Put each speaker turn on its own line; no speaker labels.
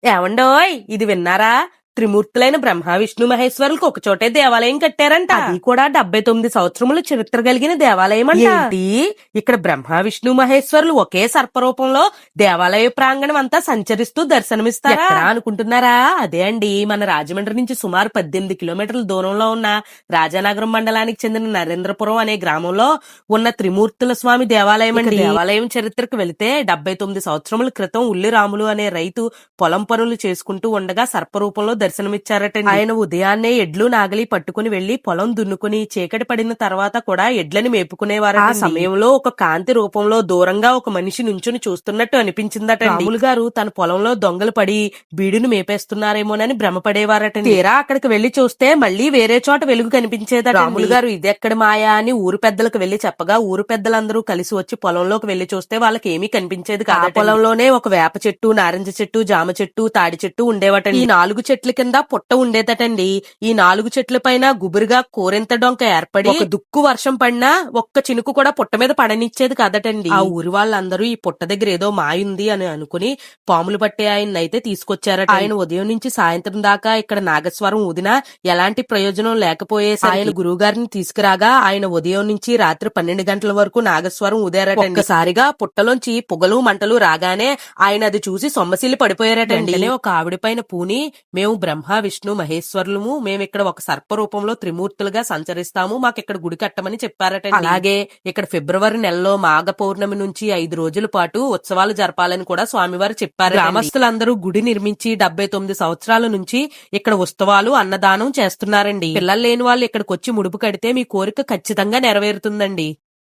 ఏవండోయ్ ఇది విన్నారా? త్రిమూర్తులైన బ్రహ్మ విష్ణు మహేశ్వరులకు ఒక చోటే దేవాలయం కట్టారంట. అది కూడా 79 సంవత్సరముల చరిత్ర కలిగిన దేవాలయం అంట. ఏంటి? ఇక్కడ బ్రహ్మ విష్ణు మహేశ్వరులు ఒకే సర్పరూపంలో దేవాలయ ప్రాంగణం అంతా సంచరిస్తూ దర్శనమిస్తారా అనుకుంటున్నారా? అదే అండి, మన రాజమండ్రి నుంచి సుమారు 18 కిలోమీటర్ల దూరంలో ఉన్న రాజానగరం మండలానికి చెందిన నరేంద్రపురం అనే గ్రామంలో ఉన్న త్రిమూర్తుల స్వామి దేవాలయం అండి. దేవాలయం చరిత్రకు వెళితే 79 సంవత్సరముల క్రితం ఉల్లి రాములు అనే రైతు పొలం పనులు చేసుకుంటూ ఉండగా సర్పరూపంలో దర్శనమిచ్చారటండి. ఆయన ఉదయాన్నే ఎడ్లు నాగలి పట్టుకుని వెళ్లి పొలం దున్నుకుని చీకటి పడిన తర్వాత కూడా ఎడ్లని మేపుకునేవారు. ఆ సమయంలో ఒక కాంతి రూపంలో దూరంగా ఒక మనిషి నుంచుని చూస్తున్నట్టు అనిపించిందట. రాములు గారు తన పొలంలో దొంగలు పడి బీడును మేపేస్తున్నారేమోనని భ్రమపడేవారటండి. తీరా అక్కడికి వెళ్లి చూస్తే మళ్లీ వేరే చోట వెలుగు కనిపించేదట. రాములు గారు ఇదెక్కడ మాయా అని ఊరు పెద్దలకు వెళ్లి చెప్పగా ఊరు పెద్దలందరూ కలిసి వచ్చి పొలంలోకి వెళ్లి చూస్తే వాళ్ళకి ఏమీ కనిపించేది కాదు. పొలంలోనే ఒక వేప చెట్టు, నారింజ చెట్టు, జామ చెట్టు, తాడి చెట్టు ఉండేవటండి. ఈ 4 చెట్ల కింద పుట్ట ఉండేదటండి. ఈ 4 చెట్ల పైన గుబురుగా కోరెంత డొంక ఏర్పడి ఒక దుక్కు వర్షం పడినా ఒక్క చినుకు కూడా పుట్ట మీద పడనిచ్చేది కాదటండి. ఆ ఊరి వాళ్ళందరూ ఈ పుట్ట దగ్గర ఏదో మాయుంది అని అనుకుని పాములు పట్టే ఆయన అయితే తీసుకొచ్చారట. ఆయన ఉదయం నుంచి సాయంత్రం దాకా ఇక్కడ నాగస్వరం ఊదినా ఎలాంటి ప్రయోజనం లేకపోయేసి ఆయన గురువు గారిని తీసుకురాగా ఆయన ఉదయం నుంచి రాత్రి 12 గంటల వరకు నాగస్వరం ఊదారట. ఒక్కసారిగా పుట్టలోంచి పొగలు మంటలు రాగానే ఆయన అది చూసి సొమ్మసిల్లి పడిపోయారటండి. ఒక ఆవిడ పైన పూని, మేము బ్రహ్మ విష్ణు మహేశ్వరులము, మేము ఇక్కడ ఒక సర్ప రూపంలో త్రిమూర్తులుగా సంచరిస్తాము, మాకు ఇక్కడ గుడి కట్టమని చెప్పారట. అలాగే ఇక్కడ ఫిబ్రవరి నెలలో మాఘ పౌర్ణమి నుంచి 5 రోజుల పాటు ఉత్సవాలు జరపాలని కూడా స్వామివారు చెప్పారు. గ్రామస్తులందరూ గుడి నిర్మించి 79 సంవత్సరాల నుంచి ఇక్కడ ఉత్సవాలు అన్నదానం చేస్తున్నారండి. పిల్లలు లేని వాళ్ళు ఇక్కడికి వచ్చి ముడుపు కడితే మీ కోరిక ఖచ్చితంగా నెరవేరుతుందండి.